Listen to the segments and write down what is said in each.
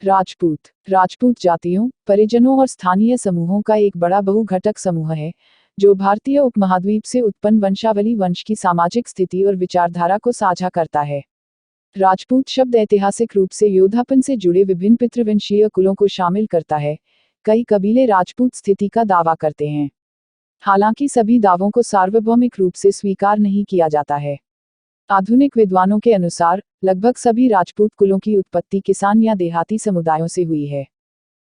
राजपूत राजपूत जातियों, परिजनों और स्थानीय समूहों का एक बड़ा बहुघटक समूह है जो भारतीय उपमहाद्वीप से उत्पन्न वंशावली वंश की सामाजिक स्थिति और विचारधारा को साझा करता है। राजपूत शब्द ऐतिहासिक रूप से योद्धापन से जुड़े विभिन्न पितृवंशीय कुलों को शामिल करता है। कई कबीले राजपूत स्थिति का दावा करते हैं, हालांकि सभी दावों को सार्वभौमिक रूप से स्वीकार नहीं किया जाता है। आधुनिक विद्वानों के अनुसार लगभग सभी राजपूत कुलों की उत्पत्ति किसान या देहाती समुदायों से हुई है।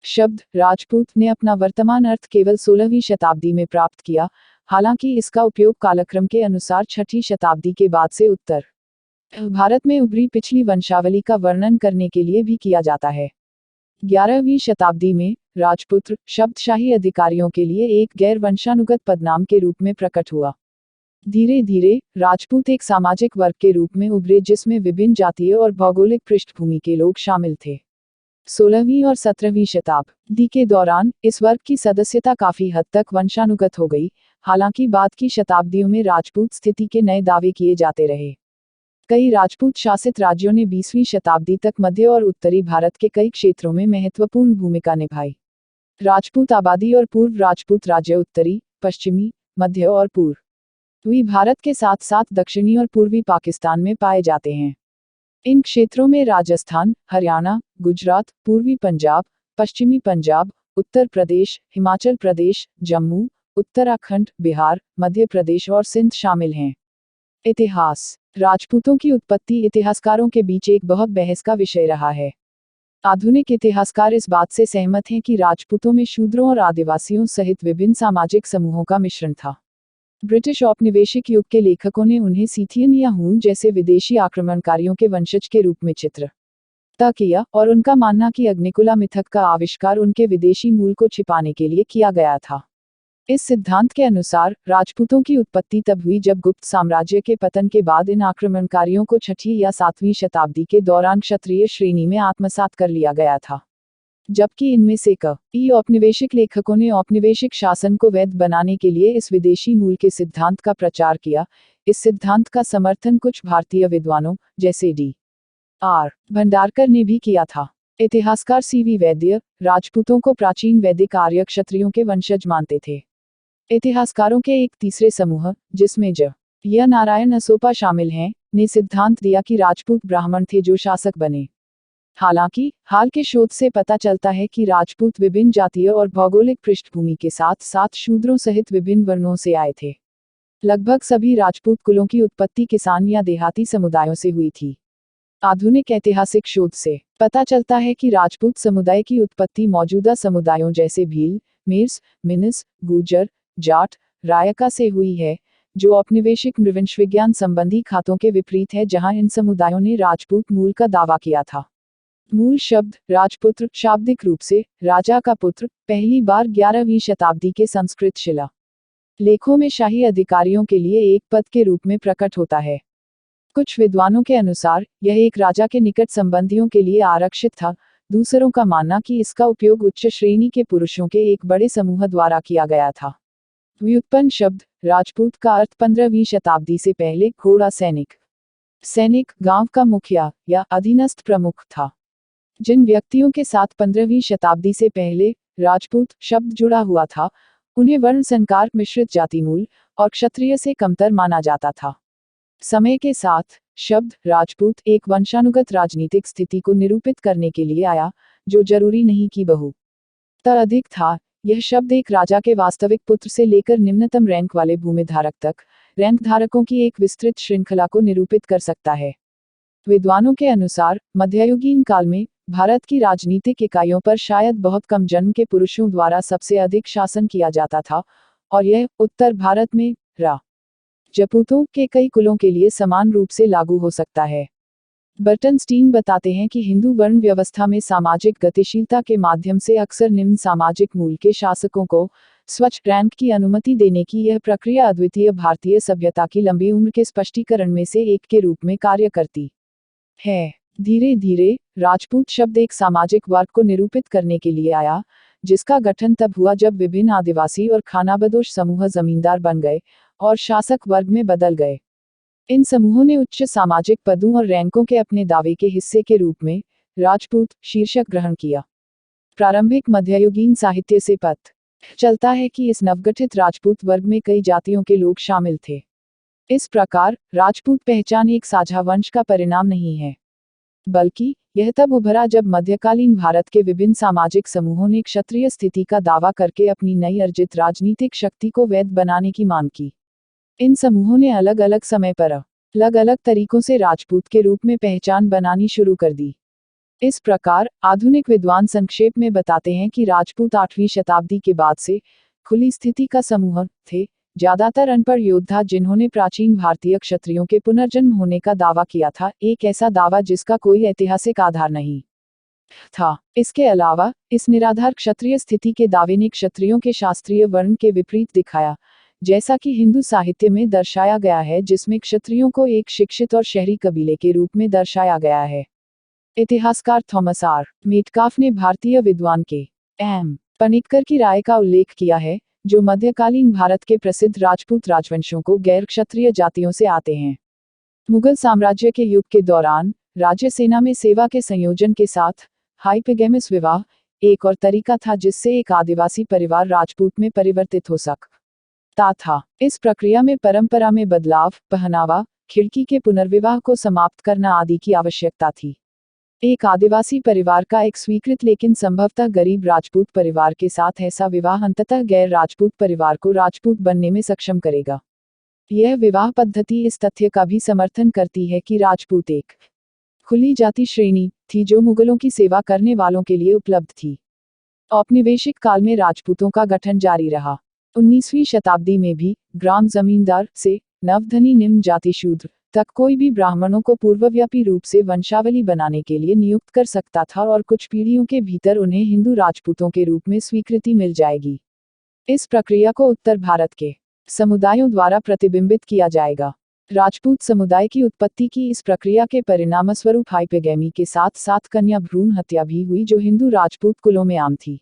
शब्द राजपूत ने अपना वर्तमान अर्थ केवल 16वीं शताब्दी में प्राप्त किया, हालांकि इसका उपयोग कालक्रम के अनुसार 6ठी शताब्दी के बाद से उत्तर भारत में उभरी पिछली वंशावली का वर्णन करने के लिए भी किया जाता है। 11वीं शताब्दी में राजपुत्र शब्द शाही अधिकारियों के लिए एक गैर वंशानुगत पदनाम के रूप में प्रकट हुआ। धीरे धीरे राजपूत एक सामाजिक वर्ग के रूप में उभरे जिसमें विभिन्न जातीय और भौगोलिक पृष्ठभूमि के लोग शामिल थे। 16वीं और 17वीं शताब्दी के दौरान इस वर्ग की सदस्यता काफी हद तक वंशानुगत हो गई, हालांकि बाद की शताब्दियों में राजपूत स्थिति के नए दावे किए जाते रहे। कई राजपूत शासित राज्यों ने 20वीं शताब्दी तक मध्य और उत्तरी भारत के कई क्षेत्रों में महत्वपूर्ण भूमिका निभाई। राजपूत आबादी और पूर्व राजपूत राज्य उत्तरी, पश्चिमी, मध्य और पूर्वी भारत के साथ साथ दक्षिणी और पूर्वी पाकिस्तान में पाए जाते हैं। इन क्षेत्रों में राजस्थान, हरियाणा, गुजरात, पूर्वी पंजाब, पश्चिमी पंजाब, उत्तर प्रदेश, हिमाचल प्रदेश, जम्मू, उत्तराखंड, बिहार, मध्य प्रदेश और सिंध शामिल हैं। इतिहास राजपूतों की उत्पत्ति इतिहासकारों के बीच एक बहुत बहस का विषय रहा है। आधुनिक इतिहासकार इस बात से सहमत हैं कि राजपूतों में शूद्रों और आदिवासियों सहित विभिन्न सामाजिक समूहों का मिश्रण था। ब्रिटिश औपनिवेशिक युग के लेखकों ने उन्हें सीथियन या हून जैसे विदेशी आक्रमणकारियों के वंशज के रूप में चित्रित किया और उनका मानना कि अग्निकुला मिथक का आविष्कार उनके विदेशी मूल को छिपाने के लिए किया गया था। इस सिद्धांत के अनुसार राजपूतों की उत्पत्ति तब हुई जब गुप्त साम्राज्य के पतन के बाद इन आक्रमणकारियों को 6ठी या 7वीं शताब्दी के दौरान क्षत्रिय श्रेणी में आत्मसात कर लिया गया था। जबकि इनमें से कई औपनिवेशिक लेखकों ने औपनिवेशिक शासन को वैध बनाने के लिए इस विदेशी मूल के सिद्धांत का प्रचार किया। इस सिद्धांत का समर्थन कुछ भारतीय विद्वानों जैसे D.R. भंडारकर ने भी किया था। इतिहासकार C.V. वैद्य राजपूतों को प्राचीन वैदिक आर्य क्षत्रियों के वंशज मानते थे। इतिहासकारों के एक तीसरे समूह, जिसमें य नारायण असोपा शामिल हैं, ने सिद्धांत दिया कि राजपूत ब्राह्मण थे जो शासक बने। हालांकि हाल के शोध से पता चलता है कि राजपूत विभिन्न जातीय और भौगोलिक पृष्ठभूमि के साथ साथ शूद्रों सहित विभिन्न वर्णों से आए थे। लगभग सभी राजपूत कुलों की उत्पत्ति किसान या देहाती समुदायों से हुई थी। आधुनिक ऐतिहासिक शोध से पता चलता है कि राजपूत समुदाय की उत्पत्ति मौजूदा समुदायों जैसे भील, मेर्स, मिनस, गुर्जर, जाट, रायका से हुई है, जो औपनिवेशिक नृवंशविज्ञान संबंधी खातों के विपरीत है जहां इन समुदायों ने राजपूत मूल का दावा किया था। मूल शब्द राजपुत्र शाब्दिक रूप से राजा का पुत्र पहली बार 11वीं शताब्दी के संस्कृत शिला लेखों में शाही अधिकारियों के लिए एक पद के रूप में प्रकट होता है। कुछ विद्वानों के अनुसार यह एक राजा के निकट संबंधियों के लिए आरक्षित था। दूसरों का मानना कि इसका उपयोग उच्च श्रेणी के पुरुषों के एक बड़े समूह द्वारा किया गया था। व्युत्पन्न शब्द राजपूत का अर्थ 15वीं शताब्दी से पहले घोड़ा सैनिक, गांव का मुखिया या अधीनस्थ प्रमुख था। जिन व्यक्तियों के साथ 15वीं शताब्दी से पहले राजपूत शब्द जुड़ा हुआ था, उन्हें वर्ण संकार, मिश्रित जाति मूल और क्षत्रिय से कमतर माना जाता था। समय के साथ शब्द राजपूत एक वंशानुगत राजनीतिक स्थिति को निरूपित करने के लिए आया, जो जरूरी नहीं कि बहुत अधिक था। यह शब्द एक राजा के वास्तविक पुत्र से लेकर निम्नतम रैंक वाले भूमिधारक तक रैंक धारकों की एक विस्तृत श्रृंखला को निरूपित कर सकता है। विद्वानों के अनुसार मध्ययुगीन काल में भारत की राजनीतिक इकाइयों पर शायद बहुत कम जन्म के पुरुषों द्वारा सबसे अधिक शासन किया जाता था, और यह उत्तर भारत में राजपूतों के कई कुलों के लिए समान रूप से लागू हो सकता है। बर्टनस्टीन बताते हैं कि हिंदू वर्ण व्यवस्था में सामाजिक गतिशीलता के माध्यम से अक्सर निम्न सामाजिक मूल के शासकों को स्वच्छ रैंक की अनुमति देने की यह प्रक्रिया अद्वितीय भारतीय सभ्यता की लंबी उम्र के स्पष्टीकरण में से एक के रूप में कार्य करती है। धीरे धीरे राजपूत शब्द एक सामाजिक वर्ग को निरूपित करने के लिए आया, जिसका गठन तब हुआ जब विभिन्न आदिवासी और खानाबदोश समूह जमींदार बन गए और शासक वर्ग में बदल गए। इन समूहों ने उच्च सामाजिक पदों और रैंकों के अपने दावे के हिस्से के रूप में राजपूत शीर्षक ग्रहण किया। प्रारंभिक मध्ययुगीन साहित्य से पता चलता है कि इस नवगठित राजपूत वर्ग में कई जातियों के लोग शामिल थे। इस प्रकार राजपूत पहचान एक साझा वंश का परिणाम नहीं है, बल्कि यह तब उभरा जब मध्यकालीन भारत के विभिन्न सामाजिक समूहों ने क्षत्रिय स्थिति का दावा करके अपनी नई अर्जित राजनीतिक शक्ति को वैध बनाने की मांग की। इन समूहों ने अलग अलग समय पर अलग अलग तरीकों से राजपूत के रूप में पहचान बनानी शुरू कर दी। इस प्रकार आधुनिक विद्वान संक्षेप में बताते हैं कि राजपूत 8वीं शताब्दी के बाद से खुली स्थिति का समूह थे, ज्यादातर अनपढ़ योद्धा जिन्होंने प्राचीन भारतीय क्षत्रियों के पुनर्जन्म होने का दावा किया था, एक ऐसा दावा जिसका कोई ऐतिहासिक आधार नहीं था। इसके अलावा इस निराधार क्षत्रिय स्थिति के दावे ने क्षत्रियों के शास्त्रीय वर्ण के विपरीत दिखाया, जैसा कि हिंदू साहित्य में दर्शाया गया है, जिसमें क्षत्रियों को एक शिक्षित और शहरी कबीले के रूप में दर्शाया गया है। इतिहासकार थॉमस आर मेटकाफ ने भारतीय विद्वान के एम पनिक्कर की राय का उल्लेख किया है, जो मध्यकालीन भारत के प्रसिद्ध राजपूत राजवंशों को गैर क्षत्रिय जातियों से आते हैं। मुगल साम्राज्य के युग के दौरान राज्य सेना में सेवा के संयोजन के साथ हाइपोगैमस विवाह एक और तरीका था जिससे एक आदिवासी परिवार राजपूत में परिवर्तित हो सकता था। इस प्रक्रिया में परंपरा में बदलाव, पहनावा, खिड़की के पुनर्विवाह को समाप्त करना आदि की आवश्यकता थी। एक आदिवासी परिवार का एक स्वीकृत लेकिन संभवतः गरीब राजपूत परिवार के साथ ऐसा विवाह अंततः गैर राजपूत परिवार को राजपूत बनने में सक्षम करेगा। यह विवाह पद्धति इस तथ्य का भी समर्थन करती है कि राजपूत एक खुली जाति श्रेणी थी जो मुगलों की सेवा करने वालों के लिए उपलब्ध थी। औपनिवेशिक काल में राजपूतों का गठन जारी रहा। 19वीं शताब्दी में भी ग्राम जमींदार से नवधनी निम्न जाति शूद्र तक कोई भी ब्राह्मणों को पूर्वव्यापी रूप से वंशावली बनाने के लिए नियुक्त कर सकता था और कुछ पीढ़ियों के भीतर उन्हें हिंदू राजपूतों के रूप में स्वीकृति मिल जाएगी। इस प्रक्रिया को उत्तर भारत के समुदायों द्वारा प्रतिबिंबित किया जाएगा। राजपूत समुदाय की उत्पत्ति की इस प्रक्रिया के परिणामस्वरूप हाइपोगैमी के साथ साथ कन्या भ्रूण हत्या भी हुई, जो हिंदू राजपूत कुलों में आम थी।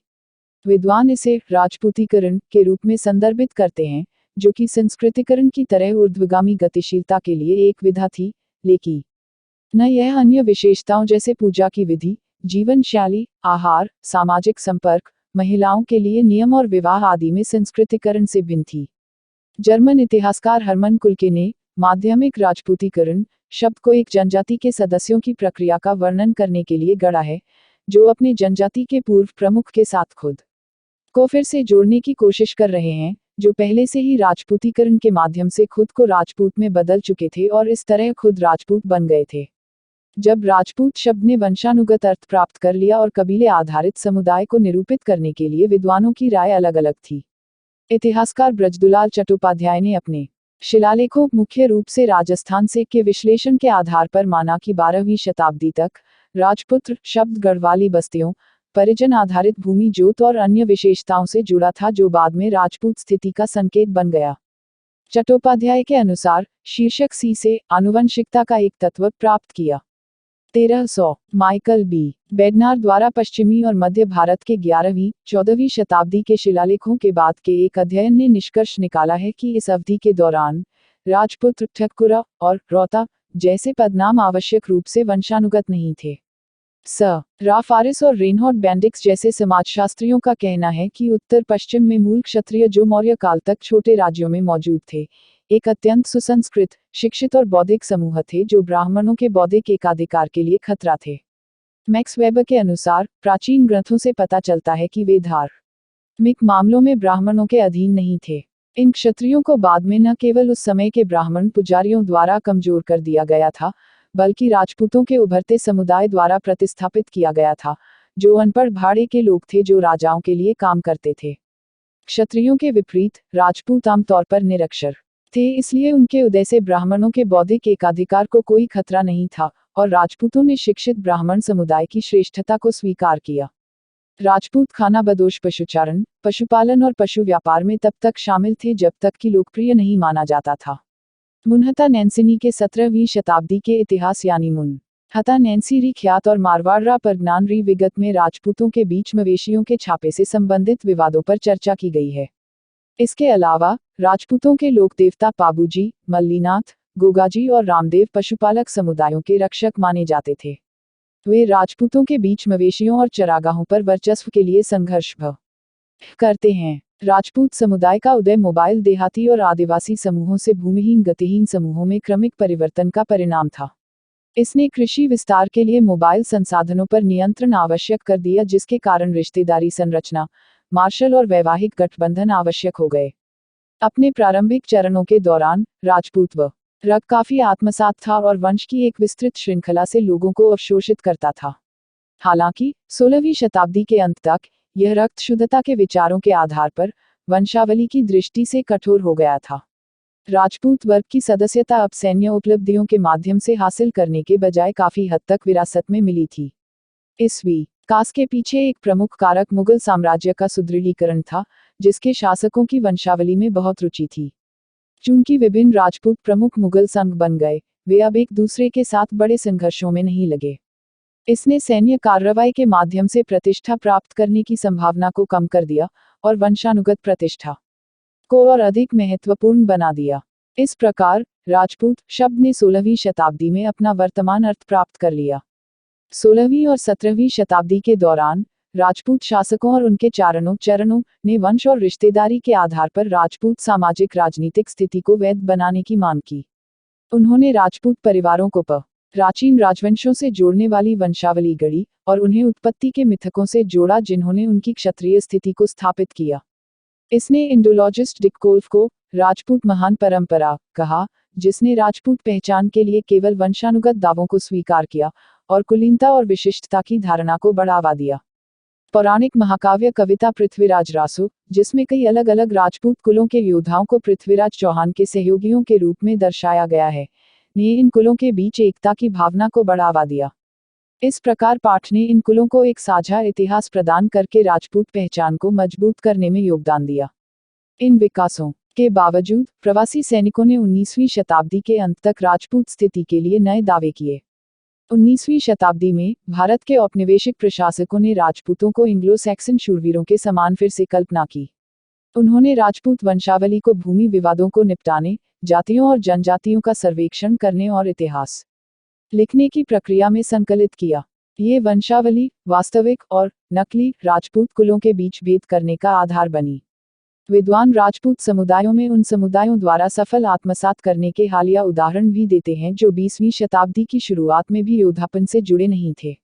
विद्वान इसे राजपूतीकरण के रूप में संदर्भित करते हैं, जो कि संस्कृतिकरण की तरह ऊर्ध्वगामी गतिशीलता के लिए एक विधा थी, लेकिन न यह अन्य विशेषताओं जैसे पूजा की विधि, जीवन शैली, आहार, सामाजिक संपर्क, महिलाओं के लिए नियम और विवाह आदि में संस्कृतिकरण से भिन्न थी। जर्मन इतिहासकार हर्मन कुल्के ने माध्यमिक राजपूतीकरण शब्द को एक जनजाति के सदस्यों की प्रक्रिया का वर्णन करने के लिए गढ़ा है, जो अपने जनजाति के पूर्व प्रमुख के साथ खुद को फिर से जोड़ने की कोशिश कर रहे हैं, जो पहले से ही राजपूतीकरण के माध्यम से खुद को राजपूत में बदल चुके थे और इस तरह खुद राजपूत बन गए थे। जब राजपूत शब्द ने वंशानुगत अर्थ प्राप्त कर लिया और कबीले आधारित समुदाय को निरूपित करने के लिए विद्वानों की राय अलग अलग थी। इतिहासकार ब्रजदुलाल चट्टोपाध्याय ने अपने शिलालेखों, मुख्य रूप से राजस्थान से के विश्लेषण के आधार पर माना कि 12वीं शताब्दी तक राजपुत्र शब्द गढ़वाली बस्तियों, परिजन आधारित भूमि जोत और अन्य विशेषताओं से जुड़ा था, जो बाद में राजपूत स्थिति का संकेत बन गया। चट्टोपाध्याय के अनुसार शीर्षक सी से आनुवंशिकता का एक तत्व प्राप्त किया। 1300 माइकल बी बेडनार द्वारा पश्चिमी और मध्य भारत के 11वीं-14वीं शताब्दी के शिलालेखों के बाद के एक अध्ययन ने निष्कर्ष निकाला है कि इस अवधि के दौरान राजपुत्र, ठकुरा और रौता जैसे पदनाम आवश्यक रूप से वंशानुगत नहीं थे। रा फारिस और रेनहॉर्ड बेंडिक्स जैसे समाजशास्त्रियों का कहना है कि उत्तर पश्चिम में मूल क्षत्रिय जो मौर्य काल तक छोटे राज्यों में मौजूद थे, एक अत्यंत सुसंस्कृत, शिक्षित और बौद्धिक समूह थे जो ब्राह्मणों के बौद्धिक एकाधिकार के लिए खतरा थे। मैक्स वेबर के अनुसार प्राचीन ग्रंथों से पता चलता है कि वे धार्मिक मामलों में ब्राह्मणों के अधीन नहीं थे। इन क्षत्रियों को बाद में न केवल उस समय के ब्राह्मण पुजारियों द्वारा कमजोर कर दिया गया था, बल्कि राजपूतों के उभरते समुदाय द्वारा प्रतिस्थापित किया गया था, जो अनपढ़ भाड़े के लोग थे जो राजाओं के लिए काम करते थे। क्षत्रियों के विपरीत राजपूत आमतौर पर निरक्षर थे, इसलिए उनके उदय से ब्राह्मणों के बौद्धिक एकाधिकार को कोई खतरा नहीं था और राजपूतों ने शिक्षित ब्राह्मण समुदाय की श्रेष्ठता को स्वीकार किया। राजपूत खानाबदोश पशुचारण, पशुपालन और पशु व्यापार में तब तक शामिल थे जब तक कि लोकप्रिय नहीं माना जाता था। मुनहता नैन्सिनी के 17वीं शताब्दी के इतिहास यानी मुनहता नैन्सी ख्यात और मारवाड़ परगनान विगत में राजपूतों के बीच मवेशियों के छापे से संबंधित विवादों पर चर्चा की गई है। इसके अलावा राजपूतों के लोक देवता पाबूजी, मल्लीनाथ, गोगाजी और रामदेव पशुपालक समुदायों के रक्षक माने जाते थे। वे राजपूतों के बीच मवेशियों और चरागाहों पर वर्चस्व के लिए संघर्ष करते हैं। राजपूत समुदाय का उदय मोबाइल देहाती और आदिवासी समूहों से भूमिहीन गतिहीन समूहों में क्रमिक परिवर्तन का परिणाम था। इसने कृषि विस्तार के लिए मोबाइल संसाधनों पर नियंत्रण आवश्यक कर दिया, जिसके कारण रिश्तेदारी संरचना, मार्शल और वैवाहिक गठबंधन आवश्यक हो गए। अपने प्रारंभिक चरणों के दौरान राजपूत रग काफी आत्मसात था और वंश की एक विस्तृत श्रृंखला से लोगों को अवशोषित करता था। हालांकि 16वीं शताब्दी के अंत तक यह रक्त शुद्धता के विचारों के आधार पर वंशावली की दृष्टि से कठोर हो गया था। राजपूत वर्ग की सदस्यता अब सैन्य उपलब्धियों के माध्यम से हासिल करने के बजाय काफी हद तक विरासत में मिली थी। इस विकास के पीछे एक प्रमुख कारक मुगल साम्राज्य का सुदृढ़ीकरण था, जिसके शासकों की वंशावली में बहुत रुचि थी। चूंकि विभिन्न राजपूत प्रमुख मुगल संघ बन गए, वे अब एक दूसरे के साथ बड़े संघर्षों में नहीं लगे। इसने सैन्य कार्रवाई के माध्यम से प्रतिष्ठा प्राप्त करने की संभावना को कम कर दिया और वंशानुगत प्रतिष्ठा को और अधिक महत्वपूर्ण बना दिया। इस प्रकार राजपूत शब्द ने 16वीं शताब्दी में अपना वर्तमान अर्थ प्राप्त कर लिया। 16वीं और 17वीं शताब्दी के दौरान राजपूत शासकों और उनके चरणों ने वंश और रिश्तेदारी के आधार पर राजपूत सामाजिक राजनीतिक स्थिति को वैध बनाने की मांग की। उन्होंने राजपूत परिवारों को प्राचीन राजवंशों से जोड़ने वाली वंशावली गढ़ी और उन्हें उत्पत्ति के मिथकों से जोड़ा, जिन्होंने उनकी क्षत्रिय स्थिति को स्थापित किया। इसने इंडोलॉजिस्ट डिककोल्फ को राजपूत महान परंपरा कहा, जिसने राजपूत पहचान के लिए केवल वंशानुगत दावों को स्वीकार किया और कुलीनता और विशिष्टता की धारणा को बढ़ावा दिया। पौराणिक महाकाव्य कविता पृथ्वीराज रासो, जिसमें कई अलग अलग राजपूत कुलों के योद्धाओं को पृथ्वीराज चौहान के सहयोगियों के रूप में दर्शाया गया है, ने इन कुलों के बीच एकता की भावना को बढ़ावा दिया। इस प्रकार पाठ ने इन कुलों को एक साझा इतिहास प्रदान करके राजपूत पहचान को मजबूत करने में योगदान दिया। इन विकासों के बावजूद प्रवासी सैनिकों ने 19वीं शताब्दी के अंत तक राजपूत स्थिति के लिए नए दावे किए। 19वीं शताब्दी में भारत के औपनिवेशिक प्रशासकों ने राजपूतों को एंग्लो सैक्सन शूरवीरों के समान फिर से कल्पना की। उन्होंने राजपूत वंशावली को भूमि विवादों को निपटाने, जातियों और जनजातियों का सर्वेक्षण करने और इतिहास लिखने की प्रक्रिया में संकलित किया। ये वंशावली वास्तविक और नकली राजपूत कुलों के बीच भेद करने का आधार बनी। विद्वान राजपूत समुदायों में उन समुदायों द्वारा सफल आत्मसात करने के हालिया उदाहरण भी देते हैं जो 20वीं शताब्दी की शुरुआत में भी योद्धापन से जुड़े नहीं थे।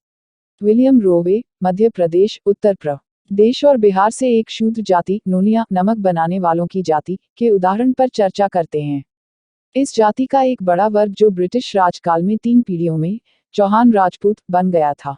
विलियम रोवे मध्य प्रदेश, उत्तर प्रदेश और बिहार से एक शूद्र जाति नोनिया नमक बनाने वालों की जाति के उदाहरण पर चर्चा करते हैं। इस जाति का एक बड़ा वर्ग जो ब्रिटिश राजकाल में 3 पीढ़ियों में चौहान राजपूत बन गया था।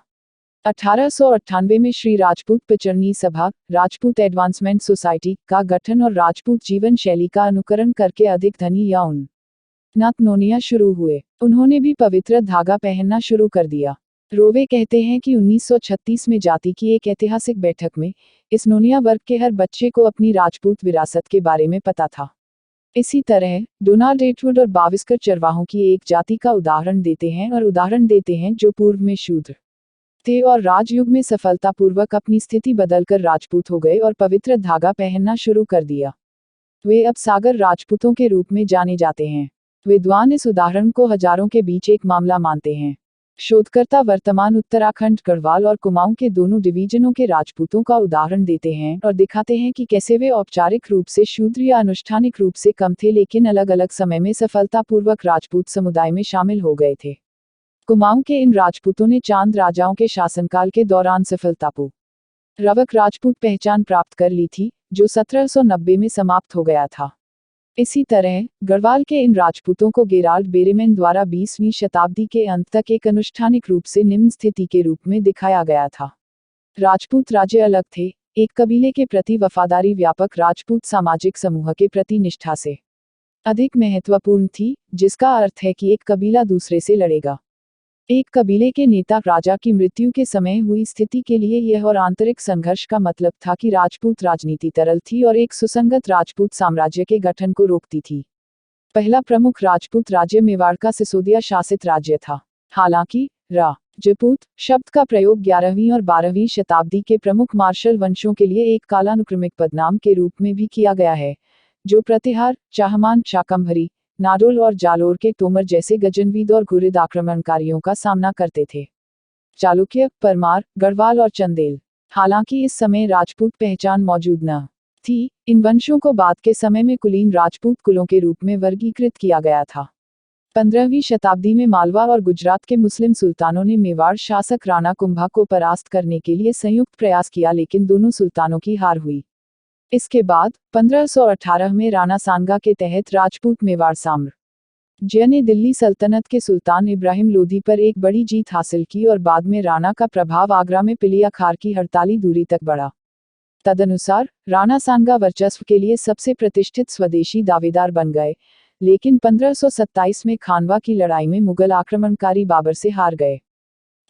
1898 में श्री राजपूत पिचरनी सभा, राजपूत एडवांसमेंट सोसाइटी का गठन और राजपूत जीवन शैली का अनुकरण करके अधिक धनी या उन्नत नोनिया शुरू हुए। उन्होंने भी पवित्र धागा पहनना शुरू कर दिया। रोवे कहते हैं कि 1936 में जाति की एक ऐतिहासिक बैठक में इस नोनिया वर्ग के हर बच्चे को अपनी राजपूत विरासत के बारे में पता था। इसी तरह डोनाल्ड एटवुड और बाविस्कर चरवाहों की एक जाति का उदाहरण देते हैं जो पूर्व में शूद्र थे और राजयुग में सफलतापूर्वक अपनी स्थिति बदलकर राजपूत हो गए और पवित्र धागा पहनना शुरू कर दिया। वे अब सागर राजपूतों के रूप में जाने जाते हैं। विद्वान इस उदाहरण को हजारों के बीच एक मामला मानते हैं। शोधकर्ता वर्तमान उत्तराखंड गढ़वाल और कुमाऊं के दोनों डिवीजनों के राजपूतों का उदाहरण देते हैं और दिखाते हैं कि कैसे वे औपचारिक रूप से शूद्र या अनुष्ठानिक रूप से कम थे, लेकिन अलग अलग समय में सफलतापूर्वक राजपूत समुदाय में शामिल हो गए थे। कुमाऊं के इन राजपूतों ने चांद राजाओं के शासनकाल के दौरान सफलतापूर्वक राजपूत पहचान प्राप्त कर ली थी, जो 1790 में समाप्त हो गया था। इसी तरह गढ़वाल के इन राजपूतों को गेराल्ड बेरेमैन द्वारा 20वीं शताब्दी के अंत तक एक अनुष्ठानिक रूप से निम्न स्थिति के रूप में दिखाया गया था। राजपूत राज्य अलग थे, एक कबीले के प्रति वफादारी व्यापक राजपूत सामाजिक समूह के प्रति निष्ठा से अधिक महत्वपूर्ण थी, जिसका अर्थ है कि एक कबीला दूसरे से लड़ेगा। एक कबीले के नेता राजा की मृत्यु के समय हुई स्थिति के लिए यह और आंतरिक संघर्ष का मतलब था कि राजपूत राजनीति तरल थी और एक सुसंगत राजपूत साम्राज्य के गठन को रोकती थी। पहला प्रमुख राजपूत राज्य मेवाड़ का सिसोदिया शासित राज्य था। हालांकि राजपूत शब्द का प्रयोग 11वीं और 12वीं शताब्दी के प्रमुख मार्शल वंशों के लिए एक कालानुक्रमिक पदनाम के रूप में भी किया गया है, जो प्रतिहार, चाहमान, शाकंभरी, नाडोल और जालोर के तोमर जैसे गजनवीद और घुरिद आक्रमणकारियों का सामना करते थे। चालुक्य, परमार, गढ़वाल और चंदेल। हालांकि इस समय राजपूत पहचान मौजूद न थी, इन वंशों को बाद के समय में कुलीन राजपूत कुलों के रूप में वर्गीकृत किया गया था। 15वीं शताब्दी में मालवा और गुजरात के मुस्लिम सुल्तानों ने मेवाड़ शासक राणा कुंभा को परास्त करने के लिए संयुक्त प्रयास किया, लेकिन दोनों सुल्तानों की हार हुई। इसके बाद 1518 में राणा सांगा के तहत राजपूत मेवाड़ साम्राज्य ने दिल्ली सल्तनत के सुल्तान इब्राहिम लोधी पर एक बड़ी जीत हासिल की और बाद में राणा का प्रभाव आगरा में पिलिया खार की 48 दूरी तक बढ़ा। तदनुसार राणा सांगा वर्चस्व के लिए सबसे प्रतिष्ठित स्वदेशी दावेदार बन गए, लेकिन 1527 में खानवा की लड़ाई में मुगल आक्रमणकारी बाबर से हार गए।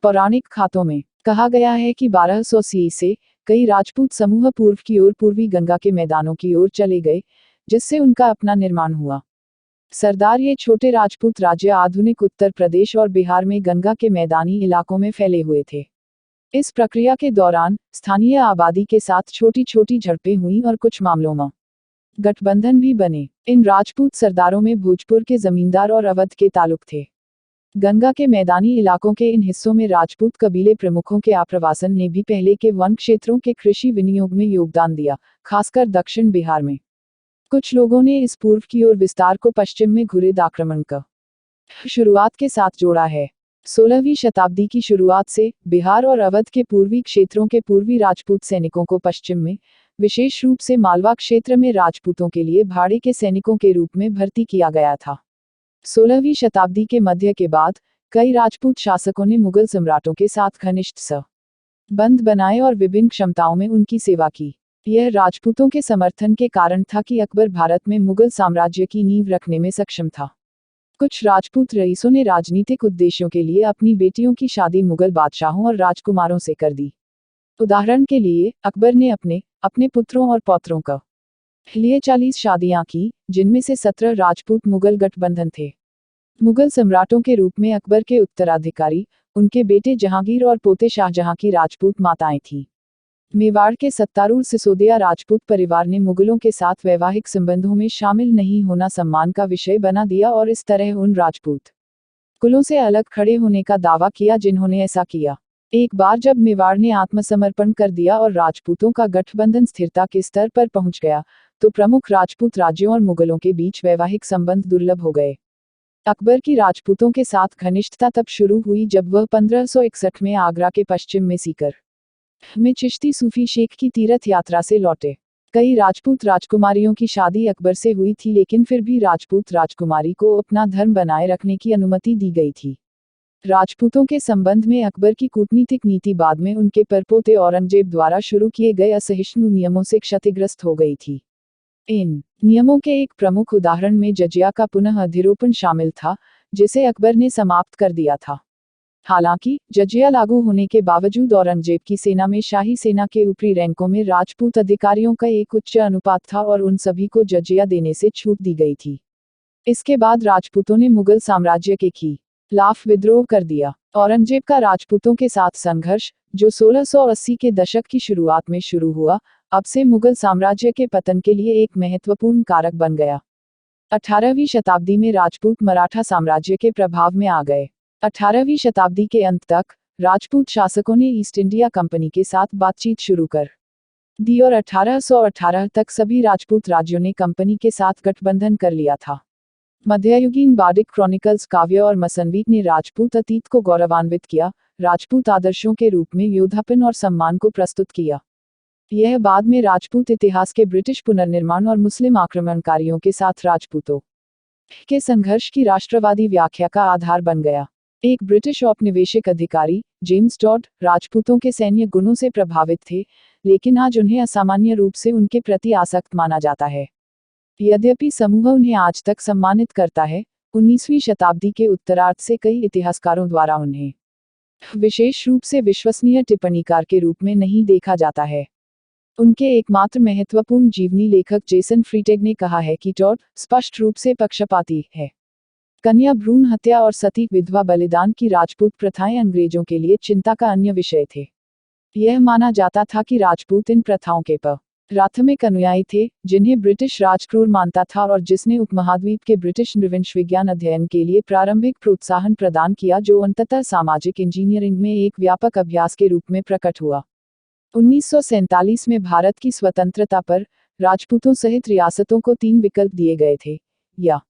पौराणिक खातों में कहा गया है कि 1200 ईस्वी से कई राजपूत समूह पूर्व की ओर पूर्वी गंगा के मैदानों की ओर चले गए, जिससे उनका अपना निर्माण हुआ। सरदार ये छोटे राजपूत राज्य आधुनिक उत्तर प्रदेश और बिहार में गंगा के मैदानी इलाकों में फैले हुए थे। इस प्रक्रिया के दौरान स्थानीय आबादी के साथ छोटी छोटी झड़पें हुईं और कुछ मामलों में गठबंधन भी बने। इन राजपूत सरदारों में भोजपुर के जमींदार और अवध के तालुक थे। गंगा के मैदानी इलाकों के इन हिस्सों में राजपूत कबीले प्रमुखों के आप्रवासन ने भी पहले के वन क्षेत्रों के कृषि विनियोग में योगदान दिया, खासकर दक्षिण बिहार में। कुछ लोगों ने इस पूर्व की ओर विस्तार को पश्चिम में घुरिद आक्रमण का शुरुआत के साथ जोड़ा है। 16वीं शताब्दी की शुरुआत से बिहार और अवध के पूर्वी क्षेत्रों के पूर्वी राजपूत सैनिकों को पश्चिम में, विशेष रूप से मालवा क्षेत्र में राजपूतों के लिए भाड़े के सैनिकों के रूप में भर्ती किया गया था। 16वीं शताब्दी के मध्य के बाद कई राजपूत शासकों ने मुगल सम्राटों के साथ घनिष्ठ संबंध बनाए और विभिन्न क्षमताओं में उनकी सेवा की। यह राजपूतों के समर्थन के कारण था कि अकबर भारत में मुगल साम्राज्य की नींव रखने में सक्षम था। कुछ राजपूत रईसों ने राजनीतिक उद्देश्यों के लिए अपनी बेटियों की शादी मुगल बादशाहों और राजकुमारों से कर दी। उदाहरण के लिए अकबर ने अपने पुत्रों और पौत्रों का लिए 40 शादियां की, जिनमें से 17 राजपूत मुगल गठबंधन थे। मुगल सम्राटों के रूप में अकबर के उत्तराधिकारी उनके बेटे जहांगीर और पोते शाहजहां की राजपूत माताएं थीं। मेवाड़ के सत्तारूढ़ सिसोदिया राजपूत परिवार ने मुगलों के साथ वैवाहिक संबंधों में शामिल नहीं होना सम्मान का विषय बना दिया और इस तरह उन राजपूत कुलों से अलग खड़े होने का दावा किया जिन्होंने ऐसा किया। एक बार जब मेवाड़ ने आत्मसमर्पण कर दिया और राजपूतों का गठबंधन स्थिरता के स्तर पर पहुंच गया, तो प्रमुख राजपूत राज्यों और मुगलों के बीच वैवाहिक संबंध दुर्लभ हो गए। अकबर की राजपूतों के साथ घनिष्ठता तब शुरू हुई जब वह 1561 में आगरा के पश्चिम में सीकर में चिश्ती सूफी शेख की तीर्थ यात्रा से लौटे। कई राजपूत राजकुमारियों की शादी अकबर से हुई थी, लेकिन फिर भी राजपूत राजकुमारी को अपना धर्म बनाए रखने की अनुमति दी गई थी। राजपूतों के संबंध में अकबर की कूटनीतिक नीति बाद में उनके परपोते औरंगजेब द्वारा शुरू किए गए असहिष्णु नियमों से क्षतिग्रस्त हो गई थी। इन नियमों के एक प्रमुख उदाहरण में जजिया का पुनः अधिरोपण शामिल था, जिसे अकबर ने समाप्त कर दिया था। हालांकि जजिया लागू होने के बावजूद औरंगजेब की सेना में शाही सेना के ऊपरी रैंकों में राजपूत अधिकारियों का एक उच्च अनुपात था और उन सभी को जजिया देने से छूट दी गई थी। इसके बाद राजपूतों ने मुगल साम्राज्य के खिलाफ विद्रोह कर दिया। औरंगजेब का राजपूतों के साथ संघर्ष, जो 1680 के दशक की शुरुआत में शुरू हुआ, अब से मुगल साम्राज्य के पतन के लिए एक महत्वपूर्ण कारक बन गया। 18वीं शताब्दी में राजपूत मराठा साम्राज्य के प्रभाव में आ गए। 18वीं शताब्दी के अंत तक राजपूत शासकों ने ईस्ट इंडिया कंपनी के साथ बातचीत शुरू कर दी और 1818 तक सभी राजपूत राज्यों ने कंपनी के साथ गठबंधन कर लिया था। मध्ययुगीन बार्डिक क्रॉनिकल्स काव्य और मसनवीट ने राजपूत अतीत को गौरवान्वित किया, राजपूत आदर्शों के रूप में योद्धापन और सम्मान को प्रस्तुत किया। यह बाद में राजपूत इतिहास के ब्रिटिश पुनर्निर्माण और मुस्लिम आक्रमणकारियों के साथ राजपूतों के संघर्ष की राष्ट्रवादी व्याख्या का आधार बन गया। एक ब्रिटिश औपनिवेशिक अधिकारी, जेम्स टॉड, राजपूतों के सैन्य गुणों से प्रभावित थे, लेकिन आज उन्हें असामान्य रूप से उनके प्रति आसक्त माना जाता है। यद्यपि समूह उन्हें आज तक सम्मानित करता है, 19वीं शताब्दी के उत्तरार्ध से कई इतिहासकारों द्वारा उन्हें विशेष रूप से विश्वसनीय टिप्पणीकार के रूप में नहीं देखा जाता है। उनके एकमात्र महत्वपूर्ण जीवनी लेखक जेसन फ्रीटेग ने कहा है कि टॉड स्पष्ट रूप से पक्षपाती है। कन्या भ्रूण हत्या और सती विधवा बलिदान की राजपूत प्रथाएं अंग्रेजों के लिए चिंता का अन्य विषय थे। यह माना जाता था कि राजपूत इन प्रथाओं के प्राथमिक अनुयायी थे, जिन्हें ब्रिटिश राज क्रूर मानता था और जिसने उपमहाद्वीप के ब्रिटिश नृवंश विज्ञान अध्ययन के लिए प्रारंभिक प्रोत्साहन प्रदान किया, जो अंततः सामाजिक इंजीनियरिंग में एक व्यापक अभ्यास के रूप में प्रकट हुआ। 1947 में भारत की स्वतंत्रता पर राजपूतों सहित रियासतों को 3 विकल्प दिए गए थे, या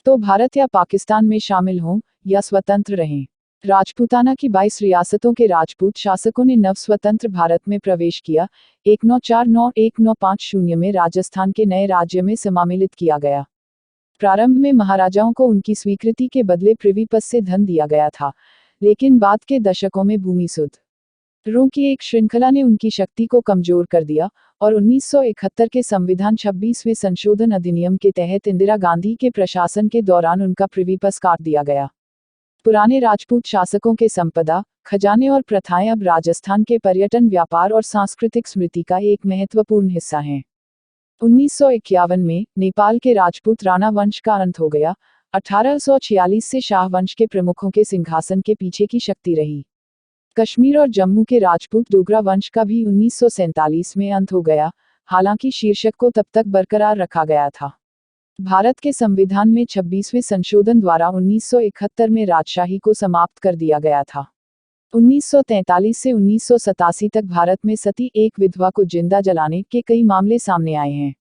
तो भारत या पाकिस्तान में शामिल हों या स्वतंत्र रहें। राजपूताना की 22 रियासतों के राजपूत शासकों ने नव स्वतंत्र भारत में प्रवेश किया। 1949-1950 में राजस्थान के नए राज्य में सम्मिलित किया गया। प्रारंभ में महाराजाओं को उनकी स्वीकृति के बदले प्रिवी पद से धन दिया गया था, लेकिन बाद के दशकों में भूमिसुधारों की एक श्रृंखला ने उनकी शक्ति को कमजोर कर दिया और 1971 के संविधान 26वें संशोधन अधिनियम के तहत इंदिरा गांधी के प्रशासन के दौरान उनका प्रिवी पद काट दिया गया। पुराने राजपूत शासकों के संपदा, खजाने और प्रथाएं अब राजस्थान के पर्यटन, व्यापार और सांस्कृतिक स्मृति का एक महत्वपूर्ण हिस्सा हैं। 1951 में नेपाल के राजपूत राणा वंश का अंत हो गया। 1846 से शाह वंश के प्रमुखों के सिंहासन के पीछे की शक्ति रही। कश्मीर और जम्मू के राजपूत डोगरा वंश का भी 1947 में अंत हो गया, हालांकि शीर्षक को तब तक बरकरार रखा गया था। भारत के संविधान में 26वें संशोधन द्वारा 1971 में राजशाही को समाप्त कर दिया गया था। 1943 से 1987 तक भारत में सती एक विधवा को जिंदा जलाने के कई मामले सामने आए हैं।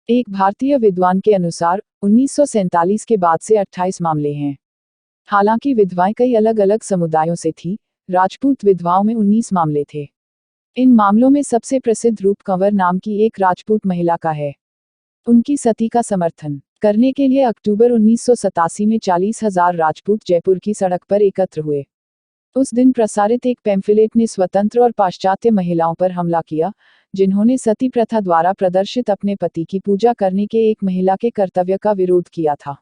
एक भारतीय विद्वान के अनुसार 1947 के बाद से 28 मामले हैं। हालांकि विधवाएं कई अलग अलग समुदायों से थीं, राजपूत विधवाओं में 19 मामले थे। इन मामलों में सबसे प्रसिद्ध रूप कंवर नाम की एक राजपूत महिला का है। उनकी सती का समर्थन करने के लिए अक्टूबर 1987 में 40,000 राजपूत जयपुर की सड़क पर एकत्र हुए। उस दिन प्रसारित एक पैम्फलेट ने स्वतंत्र और पाश्चात्य महिलाओं पर हमला किया, जिन्होंने सती प्रथा द्वारा प्रदर्शित अपने पति की पूजा करने के एक महिला के कर्तव्य का विरोध किया था।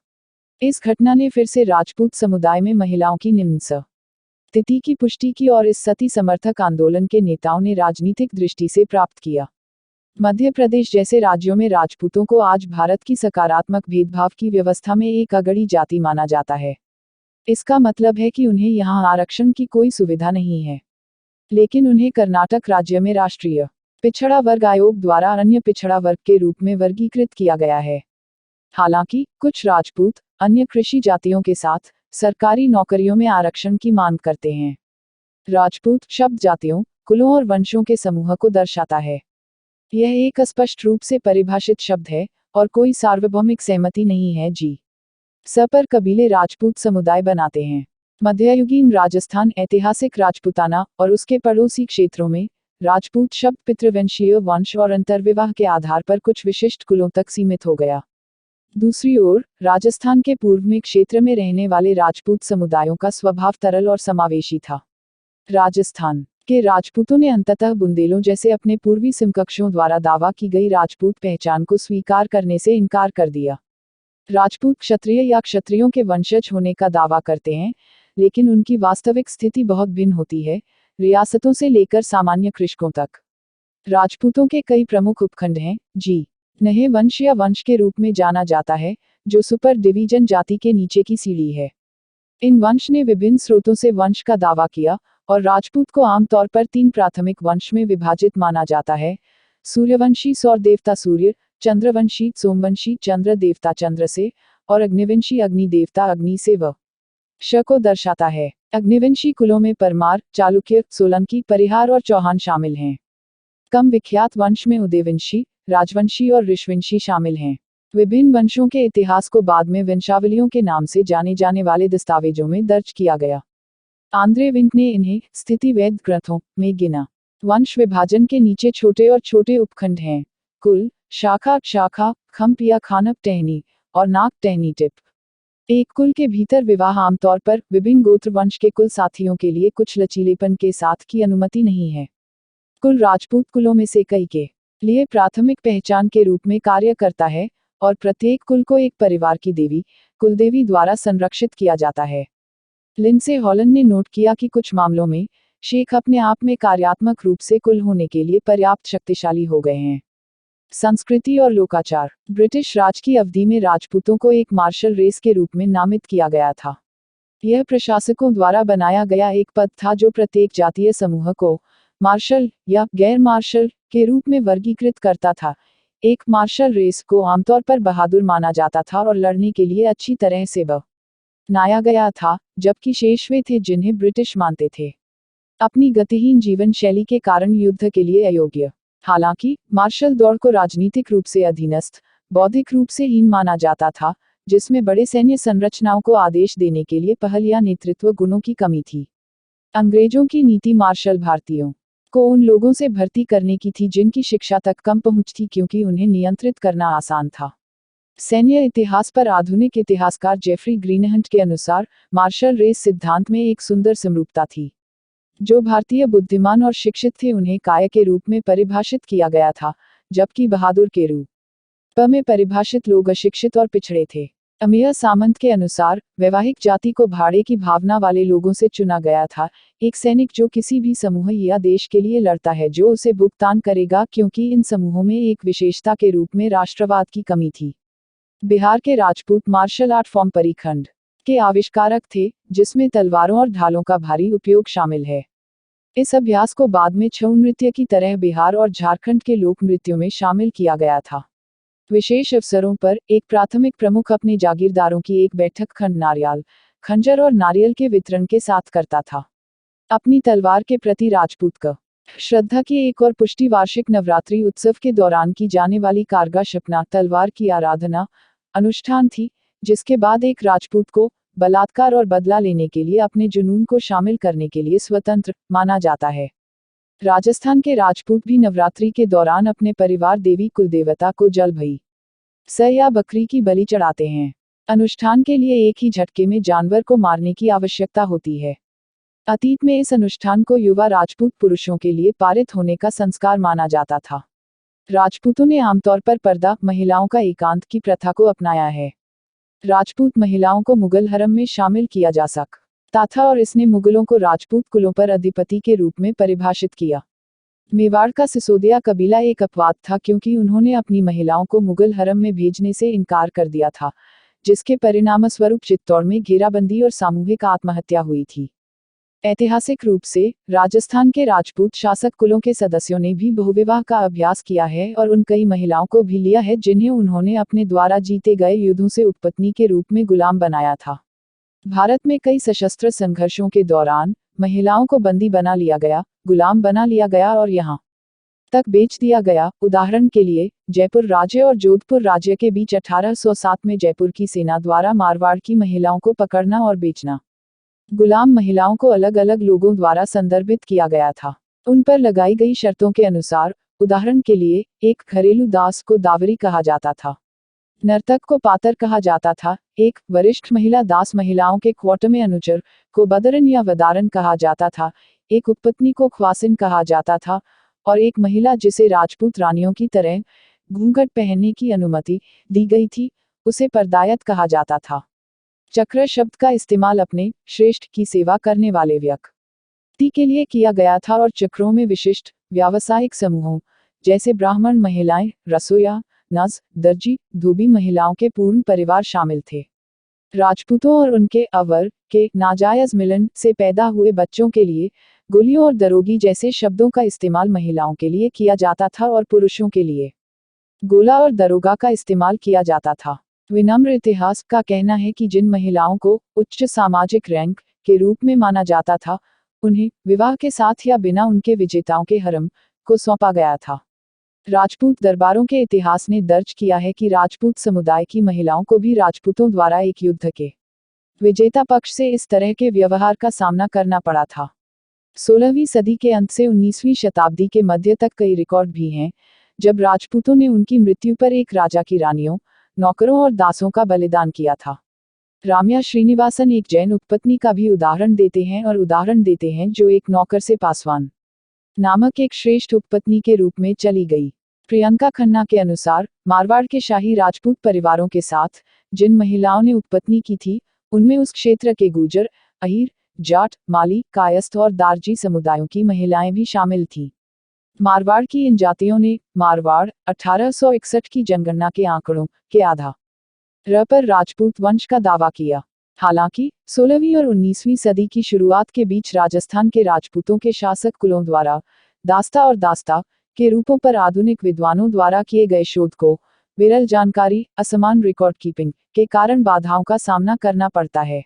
इस घटना ने फिर से राजपूत समुदाय में महिलाओं की निम्न स्थिति की पुष्टि की और इस सती समर्थक आंदोलन के नेताओं ने राजनीतिक दृष्टि से प्राप्त किया। मध्य प्रदेश जैसे राज्यों में राजपूतों को आज भारत की सकारात्मक भेदभाव की व्यवस्था में एक अगड़ी जाति माना जाता है। इसका मतलब है कि उन्हें यहाँ आरक्षण की कोई सुविधा नहीं है, लेकिन उन्हें कर्नाटक राज्य में राष्ट्रीय पिछड़ा वर्ग आयोग द्वारा अन्य पिछड़ा वर्ग के रूप में वर्गीकृत किया गया है। हालांकि कुछ राजपूत अन्य कृषि जातियों के साथ सरकारी नौकरियों में आरक्षण की मांग करते हैं। राजपूत शब्द जातियों, कुलों और वंशों के समूह को दर्शाता है। यह एक अस्पष्ट रूप से परिभाषित शब्द है और कोई सार्वभौमिक सहमति नहीं है। पर कबीले राजपूत समुदाय बनाते हैं। मध्ययुगीन राजस्थान, ऐतिहासिक राजपूताना और उसके पड़ोसी क्षेत्रों में राजपूत शब्द पितृवंशीय वंश और अंतर्विवाह के आधार पर कुछ विशिष्ट कुलों तक सीमित हो गया। दूसरी ओर, राजस्थान के पूर्व में क्षेत्र में रहने वाले राजपूत समुदायों का स्वभाव तरल और समावेशी था। राजस्थान के राजपूतों ने अंततः बुंदेलों जैसे अपने पूर्वी समकक्षों द्वारा दावा की गई राजपूत पहचान को स्वीकार करने से इनकार कर दिया। राजपूत क्षत्रिय या क्षत्रियों के वंशज होने का दावा करते हैं, लेकिन उनकी वास्तविक स्थिति बहुत भिन्न होती है, रियासतों से लेकर सामान्य कृषकों तक। राजपूतों के कई प्रमुख उपखंड हैं। नहे वंश या वंश के रूप में जाना जाता है, जो सुपर डिवीजन जाति के नीचे की सीढ़ी है। इन वंश ने विभिन्न स्रोतों से वंश का दावा किया और राजपूत को आमतौर पर 3 प्राथमिक वंश में विभाजित माना जाता है: सूर्यवंशी सौर देवता सूर्य, चंद्रवंशी सोमवंशी चंद्र देवता चंद्र से, और अग्निवंशी अग्नि देवता अग्नि से व श को दर्शाता है। अग्निवंशी कुलों में परमार, चालुक्य, सोलंकी, परिहार और चौहान शामिल हैं। कम विख्यात वंश में उदयवंशी, राजवंशी और ऋषवंशी शामिल हैं। विभिन्न वंशों के इतिहास को बाद में वंशावलियों के नाम से जाने जाने वाले दस्तावेजों में दर्ज किया गया। आंद्रे विंक ने इन्हें स्थितिवेद ग्रंथों में गिना। वंश विभाजन के नीचे छोटे और छोटे उपखंड हैं: कुल, शाखा, खंप या खानप टहनी और नाक टहनी टिप। एक कुल के भीतर विवाह आमतौर पर विभिन्न गोत्र वंश के कुल साथियों के लिए कुछ लचीलेपन के साथ की अनुमति नहीं है। कुल राजपूत कुलों में से कई के लिए प्राथमिक पहचान के रूप में कार्य करता है और प्रत्येक कुल को एक परिवार की देवी, कुलदेवी द्वारा संरक्षित किया जाता है। लिंडसे हॉलन ने नोट किया कि कुछ मामलों में शेख अपने आप में कार्यात्मक रूप से कुल होने के लिए पर्याप्त शक्तिशाली हो गए हैं। संस्कृति और लोकाचार। ब्रिटिश राज की अवधि में राजपूतों को एक मार्शल रेस के रूप में नामित किया गया था। यह प्रशासकों द्वारा बनाया गया एक पद था जो प्रत्येक जातीय समूह को मार्शल या गैर मार्शल के रूप में वर्गीकृत करता था। एक मार्शल रेस को आमतौर पर बहादुर माना जाता था और लड़ने के लिए अच्छी तरह से बनाया गया था, जबकि शेष वे थे जिन्हें ब्रिटिश मानते थे अपनी गतिहीन जीवन शैली के कारण युद्ध के लिए अयोग्य। हालांकि मार्शल दौड़ को राजनीतिक रूप से अधीनस्थ, बौद्धिक रूप से हीन माना जाता था, जिसमें बड़े सैन्य संरचनाओं को आदेश देने के लिए पहल या नेतृत्व गुणों की कमी थी। अंग्रेजों की नीति मार्शल भारतीयों को उन लोगों से भर्ती करने की थी जिनकी शिक्षा तक कम पहुंच थी, क्योंकि उन्हें नियंत्रित करना आसान था। सैन्य इतिहास पर आधुनिक इतिहासकार जेफरी ग्रीनहंट के अनुसार मार्शल रेस सिद्धांत में एक सुंदर समरूपता थी। जो भारतीय बुद्धिमान और शिक्षित थे उन्हें काय के रूप में परिभाषित किया गया था, जबकि बहादुर के रूप में परिभाषित लोग अशिक्षित और पिछड़े थे। अमेय सामंत के अनुसार वैवाहिक जाति को भाड़े की भावना वाले लोगों से चुना गया था, एक सैनिक जो किसी भी समूह या देश के लिए लड़ता है जो उसे भुगतान करेगा, क्योंकि इन समूहों में एक विशेषता के रूप में राष्ट्रवाद की कमी थी। बिहार के राजपूत मार्शल आर्ट फॉर्म परिखंड के आविष्कारक थे, जिसमें तलवारों और ढालों का भारी उपयोग शामिल है। इस अभ्यास को बाद में छऊ नृत्य की तरह बिहार और झारखंड के लोक नृत्यों में शामिल किया गया था। विशेष अवसरों पर एक प्राथमिक प्रमुख अपने जागीरदारों की एक बैठक खंड नारियल, खंजर और नारियल के वितरण के साथ करता था। अपनी तलवार के प्रति राजपूत का श्रद्धा की एक और पुष्टि वार्षिक नवरात्रि उत्सव के दौरान की जाने वाली कारगा शपना तलवार की आराधना अनुष्ठान थी, जिसके बाद एक राजपूत को बलात्कार और बदला लेने के लिए अपने जुनून को शामिल करने के लिए स्वतंत्र माना जाता है। राजस्थान के राजपूत भी नवरात्रि के दौरान अपने परिवार देवी कुलदेवता को जल भई स या बकरी की बलि चढ़ाते हैं। अनुष्ठान के लिए एक ही झटके में जानवर को मारने की आवश्यकता होती है। अतीत में इस अनुष्ठान को युवा राजपूत पुरुषों के लिए पारित होने का संस्कार माना जाता था। राजपूतों ने आमतौर पर पर्दा महिलाओं का एकांत की प्रथा को अपनाया है। राजपूत महिलाओं को मुगल हरम में शामिल किया जा सकता था और इसने मुगलों को राजपूत कुलों पर अधिपति के रूप में परिभाषित किया। मेवाड़ का सिसोदिया कबीला एक अपवाद था, क्योंकि उन्होंने अपनी महिलाओं को मुगल हरम में भेजने से इनकार कर दिया था, जिसके परिणामस्वरूप चित्तौड़ में घेराबंदी और सामूहिक आत्महत्या हुई थी। ऐतिहासिक रूप से राजस्थान के राजपूत शासक कुलों के सदस्यों ने भी बहुविवाह का अभ्यास किया है और उन कई महिलाओं को भी लिया है जिन्हें उन्होंने अपने द्वारा जीते गए युद्धों से उपपत्नी के रूप में गुलाम बनाया था। भारत में कई सशस्त्र संघर्षों के दौरान महिलाओं को बंदी बना लिया गया, गुलाम बना लिया गया और यहाँ तक बेच दिया गया। उदाहरण के लिए जयपुर राज्य और जोधपुर राज्य के बीच 1807 में जयपुर की सेना द्वारा मारवाड़ की महिलाओं को पकड़ना और बेचना। गुलाम महिलाओं को अलग अलग लोगों द्वारा संदर्भित किया गया था, उन पर लगाई गई शर्तों के अनुसार। उदाहरण के लिए एक घरेलू दास को दावरी कहा जाता था, नर्तक को पातर कहा जाता था, एक वरिष्ठ महिला दास महिलाओं के क्वार्टर में अनुचर को बदरन या वदारन कहा जाता था, एक उपपत्नी को ख्वासिन कहा जाता था और एक महिला जिसे राजपूत रानियों की तरह घूंघट पहनने की अनुमति दी गई थी उसे परदायत कहा जाता था। चक्र शब्द का इस्तेमाल अपने श्रेष्ठ की सेवा करने वाले व्यक्ति के लिए किया गया था और चक्रों में विशिष्ट व्यावसायिक समूहों जैसे ब्राह्मण महिलाएं, रसोइया, नर्स, दर्जी, धोबी महिलाओं के पूर्ण परिवार शामिल थे। राजपूतों और उनके अवर के नाजायज मिलन से पैदा हुए बच्चों के लिए गोलियों और दरोगी जैसे शब्दों का इस्तेमाल महिलाओं के लिए किया जाता था और पुरुषों के लिए गोला और दरोगा का इस्तेमाल किया जाता था। विनम्र इतिहास का कहना है कि जिन महिलाओं को उच्च सामाजिक रैंक के रूप में माना जाता था, उन्हें विवाह के साथ या बिना उनके विजेताओं के हरम को सौंपा गया था। राजपूत दरबारों के इतिहास ने दर्ज किया है कि राजपूत समुदाय की महिलाओं को भी राजपूतों द्वारा एक युद्ध के विजेता पक्ष से इस तरह के व्यवहार का सामना करना पड़ा था। 16वीं सदी के अंत से 19वीं शताब्दी के मध्य तक कई रिकॉर्ड भी हैं जब राजपूतों ने उनकी मृत्यु पर एक राजा की रानियों, नौकरों और दासों का बलिदान किया था। राम्या श्रीनिवासन एक जैन उपपत्नी का भी उदाहरण देते हैं जो एक नौकर से पासवान नामक एक श्रेष्ठ उपपत्नी के रूप में चली गई। प्रियंका खन्ना के अनुसार मारवाड़ के शाही राजपूत परिवारों के साथ जिन महिलाओं ने उपपत्नी की थी, उनमें उस क्षेत्र के गुर्जर, अहीर, जाट, माली, कायस्थ और दारजी समुदायों की महिलाएं भी शामिल थीं। मारवाड़ की इन जातियों ने मारवाड़ 1861 की जनगणना के आंकड़ों के आधार पर राजपूत वंश का दावा किया। हालांकि 16वीं और 19वीं सदी की शुरुआत के बीच राजस्थान के राजपूतों के शासक कुलों द्वारा दास्ता और दास्ता के रूपों पर आधुनिक विद्वानों द्वारा किए गए शोध को, विरल जानकारी, असमान रिकॉर्ड कीपिंग के कारण बाधाओं का सामना करना पड़ता है।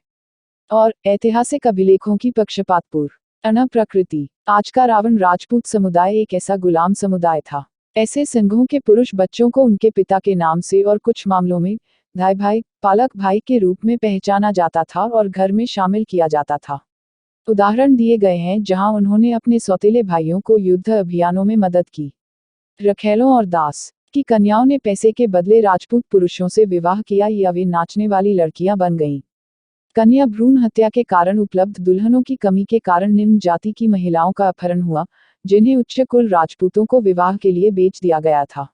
और ऐतिहासिक अभिलेखों की पक्षपातपूर्ण प्रकृति। आज का रावण राजपूत समुदाय एक ऐसा गुलाम समुदाय था। ऐसे सिंघों के पुरुष बच्चों को उनके पिता के नाम से और कुछ मामलों में धाई भाई, पालक भाई के रूप में पहचाना जाता था और घर में शामिल किया जाता था। उदाहरण दिए गए हैं जहां उन्होंने अपने सौतेले भाइयों को युद्ध अभियानों में मदद की। रखैलों और दास की कन्याओं ने पैसे के बदले राजपूत पुरुषों से विवाह किया या वे नाचने वाली लड़कियां बन गईं। कन्या भ्रूण हत्या के कारण उपलब्ध दुल्हनों की कमी के कारण निम्न जाति की महिलाओं का अपहरण हुआ, जिन्हें उच्च कुल राजपूतों को विवाह के लिए बेच दिया गया था।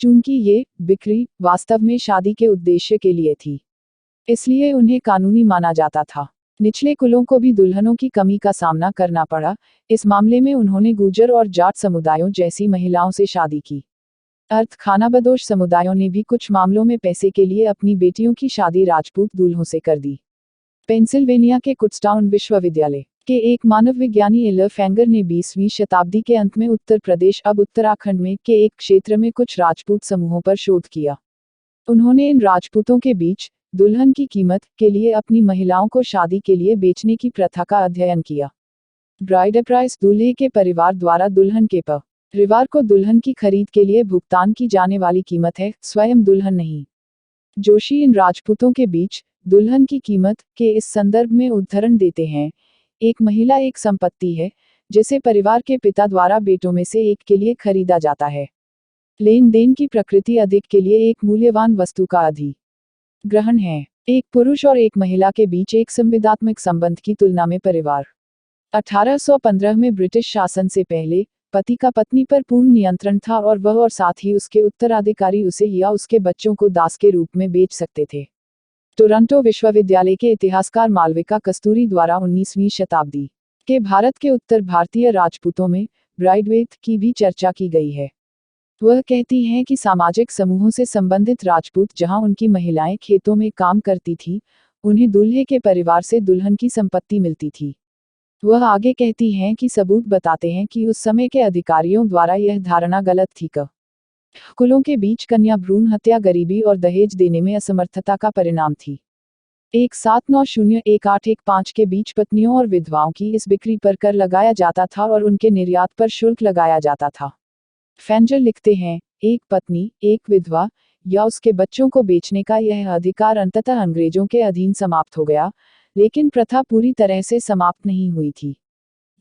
चूंकि ये बिक्री वास्तव में शादी के उद्देश्य के लिए थी, इसलिए उन्हें कानूनी माना जाता था। निचले कुलों को भी दुल्हनों की कमी का सामना करना पड़ा। इस मामले में उन्होंने गुर्जर और जाट समुदायों जैसी महिलाओं से शादी की। खानाबदोश समुदायों ने भी कुछ मामलों में पैसे के लिए अपनी बेटियों की शादी राजपूत दूल्हों से कर दी। पेंसिल्वेनिया के कुट्सटाउन विश्वविद्यालय के एक मानव विज्ञानी एलर फैंगर ने 20वीं शताब्दी के अंत में उत्तर प्रदेश अब उत्तराखंड में के एक क्षेत्र में कुछ राजपूत समूहों पर शोध किया। उन्होंने इन राजपूतों के बीच दुल्हन की कीमत के लिए अपनी महिलाओं को शादी के लिए बेचने की प्रथा का अध्ययन किया। ब्राइड प्राइस दूल्हे के परिवार द्वारा दुल्हन के परिवार को दुल्हन की खरीद के लिए भुगतान की जाने वाली कीमत है, स्वयं दुल्हन नहीं। जोशी इन राजपूतों के बीच दुल्हन की कीमत के इस संदर्भ में उदाहरण देते हैं। एक महिला एक संपत्ति है जिसे परिवार के पिता द्वारा बेटों में से एक के लिए खरीदा जाता है। लेन देन की प्रकृति अधिक के लिए एक मूल्यवान वस्तु का अधिग्रहण है। एक पुरुष और एक महिला के बीच एक संविदात्मक संबंध की तुलना में परिवार। 1815 में ब्रिटिश शासन से पहले पति का पत्नी पर पूर्ण नियंत्रण था और वह और साथ ही उसके उत्तराधिकारी उसे या उसके बच्चों को दास के रूप में बेच सकते थे। टोरंटो विश्वविद्यालय के इतिहासकार मालविका कस्तूरी द्वारा 19वीं शताब्दी के भारत के उत्तर भारतीय राजपूतों में ब्राइडवेथ की भी चर्चा की गई है। वह कहती हैं कि सामाजिक समूहों से संबंधित राजपूत जहां उनकी महिलाएं खेतों में काम करती थीं, उन्हें दूल्हे के परिवार से दुल्हन की संपत्ति मिलती थी। वह आगे कहती हैं कि सबूत बताते हैं कि उस समय के अधिकारियों द्वारा यह धारणा गलत थी कि कुलों के बीच कन्या भ्रूण हत्या गरीबी और दहेज देने में असमर्थता का परिणाम थी। 1790-1815 के बीच पत्नियों और विधवाओं की इस बिक्री पर कर लगाया जाता था और उनके निर्यात पर शुल्क लगाया जाता था। फैंजर लिखते हैं, एक पत्नी, एक विधवा या उसके बच्चों को बेचने का यह अधिकार अंततः अंग्रेजों के अधीन समाप्त हो गया, लेकिन प्रथा पूरी तरह से समाप्त नहीं हुई थी।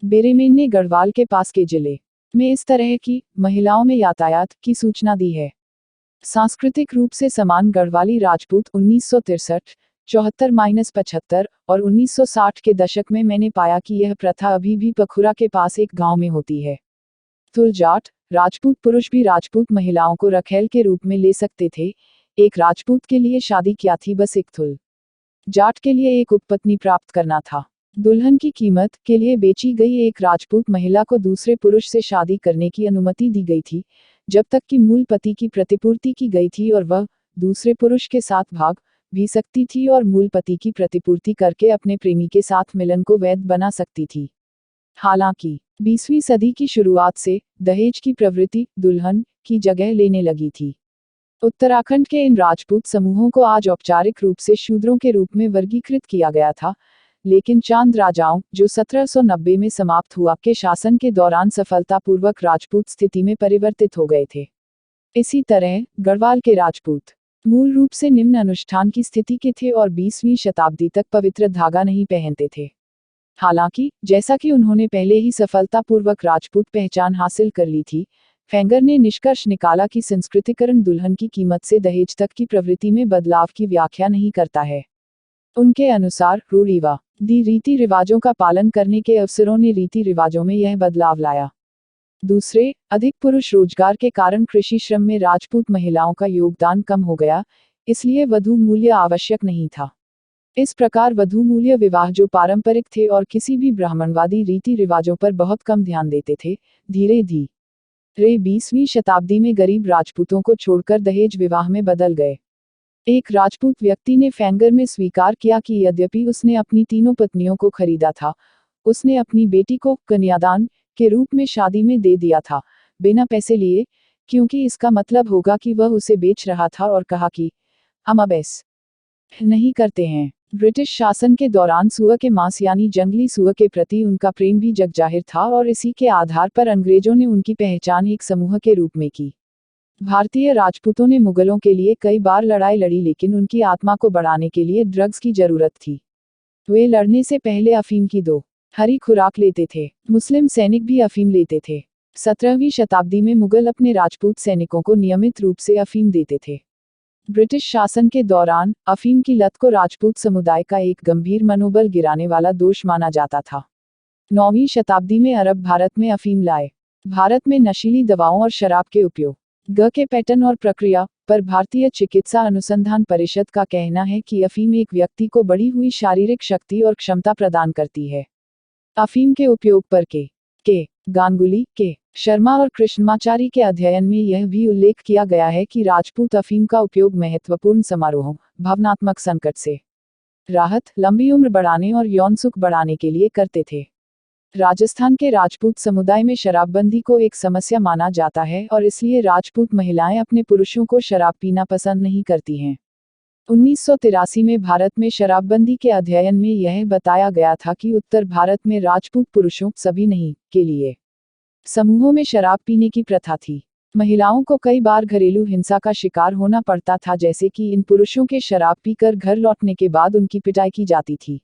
बेरेमेन ने गढ़वाल के पास के जिले में इस तरह की महिलाओं में यातायात की सूचना दी है। सांस्कृतिक रूप से समान गढ़वाली राजपूत 1963, 74-75 और 1960 के दशक में मैंने पाया कि यह प्रथा अभी भी पखुरा के पास एक गांव में होती है। थुल जाट राजपूत पुरुष भी राजपूत महिलाओं को रखैल के रूप में ले सकते थे। एक राजपूत के लिए शादी क्या थी? बस एक थुल जाट के लिए एक उपपत्नी प्राप्त करना था। दुल्हन की कीमत के लिए बेची गई एक राजपूत महिला को दूसरे पुरुष से शादी करने की अनुमति दी गई थी, जब तक कि मूल पति की प्रतिपूर्ति की गई थी और वह दूसरे पुरुष के साथ भाग भी सकती थी और मूल पति की प्रतिपूर्ति करके अपने प्रेमी के साथ मिलन को वैध बना सकती थी। हालांकि 20वीं सदी की शुरुआत से दहेज की प्रवृत्ति दुल्हन की जगह लेने लगी थी। उत्तराखंड के इन राजपूत समूहों को आज औपचारिक रूप से शूद्रों के रूप में वर्गीकृत किया गया था, लेकिन चांद राजाओं, जो 1790 में समाप्त हुआ, के शासन के दौरान सफलतापूर्वक राजपूत स्थिति में परिवर्तित हो गए थे। इसी तरह गढ़वाल के राजपूत मूल रूप से निम्न अनुष्ठान की स्थिति के थे और 20वीं शताब्दी तक पवित्र धागा नहीं पहनते थे। हालांकि जैसा कि उन्होंने पहले ही सफलतापूर्वक राजपूत पहचान हासिल कर ली थी, फैंगर ने निष्कर्ष निकाला कि संस्कृतिकरण दुल्हन की कीमत से दहेज तक की प्रवृत्ति में बदलाव की व्याख्या नहीं करता है। उनके अनुसार रूढ़िवादी रीति रिवाजों का पालन करने के अवसरों ने रीति रिवाजों में यह बदलाव लाया। दूसरे, अधिक पुरुष रोजगार के कारण कृषि श्रम में राजपूत महिलाओं का योगदान कम हो गया, इसलिए वधू मूल्य आवश्यक नहीं था। इस प्रकार वधू मूल्य विवाह जो पारंपरिक थे और किसी भी ब्राह्मणवादी रीति रिवाजों पर बहुत कम ध्यान देते थे, धीरे धीरे 20वीं शताब्दी में गरीब राजपूतों को छोड़कर दहेज विवाह में बदल गए। एक राजपूत व्यक्ति ने फैंगर में स्वीकार किया कि यद्यपि उसने अपनी तीनों पत्नियों को खरीदा था, उसने अपनी बेटी को कन्यादान के रूप में शादी में दे दिया था, बिना पैसे लिए, क्योंकि इसका मतलब होगा कि वह उसे बेच रहा था, और कहा कि हम अब ऐसा नहीं करते हैं। ब्रिटिश शासन के दौरान सुअर के मांस यानी जंगली सुअर के प्रति उनका प्रेम भी जगजाहिर था, और इसी के आधार पर अंग्रेजों ने उनकी पहचान एक समूह के रूप में की। भारतीय राजपूतों ने मुगलों के लिए कई बार लड़ाई लड़ी, लेकिन उनकी आत्मा को बढ़ाने के लिए ड्रग्स की जरूरत थी। वे लड़ने से पहले अफीम की 2 हरी खुराक लेते थे। मुस्लिम सैनिक भी अफीम लेते थे। 17वीं शताब्दी में मुगल अपने राजपूत सैनिकों को नियमित रूप से अफीम देते थे। ब्रिटिश शासन के दौरान अफीम की लत को राजपूत समुदाय का एक गंभीर मनोबल गिराने वाला दोष माना जाता था। 9वीं शताब्दी में अरब भारत में अफीम लाए। भारत में नशीली दवाओं और शराब के उपयोग के पैटर्न और प्रक्रिया पर भारतीय चिकित्सा अनुसंधान परिषद का कहना है कि अफीम एक व्यक्ति को बढ़ी हुई शारीरिक शक्ति और क्षमता प्रदान करती है। अफीम के उपयोग पर के गांगुली, के शर्मा और कृष्णमाचारी के अध्ययन में यह भी उल्लेख किया गया है कि राजपूत अफीम का उपयोग महत्वपूर्ण समारोहों, भावनात्मक संकट से राहत, लंबी उम्र बढ़ाने और यौन सुख बढ़ाने के लिए करते थे। राजस्थान के राजपूत समुदाय में शराबबंदी को एक समस्या माना जाता है, और इसलिए राजपूत महिलाएं अपने पुरुषों को शराब पीना पसंद नहीं करती हैं। 1983 में भारत में शराबबंदी के अध्ययन में यह बताया गया था कि उत्तर भारत में राजपूत पुरुषों, सभी नहीं, के लिए समूहों में शराब पीने की प्रथा थी। महिलाओं को कई बार घरेलू हिंसा का शिकार होना पड़ता था, जैसे कि इन पुरुषों के शराब पीकर घर लौटने के बाद उनकी पिटाई की जाती थी।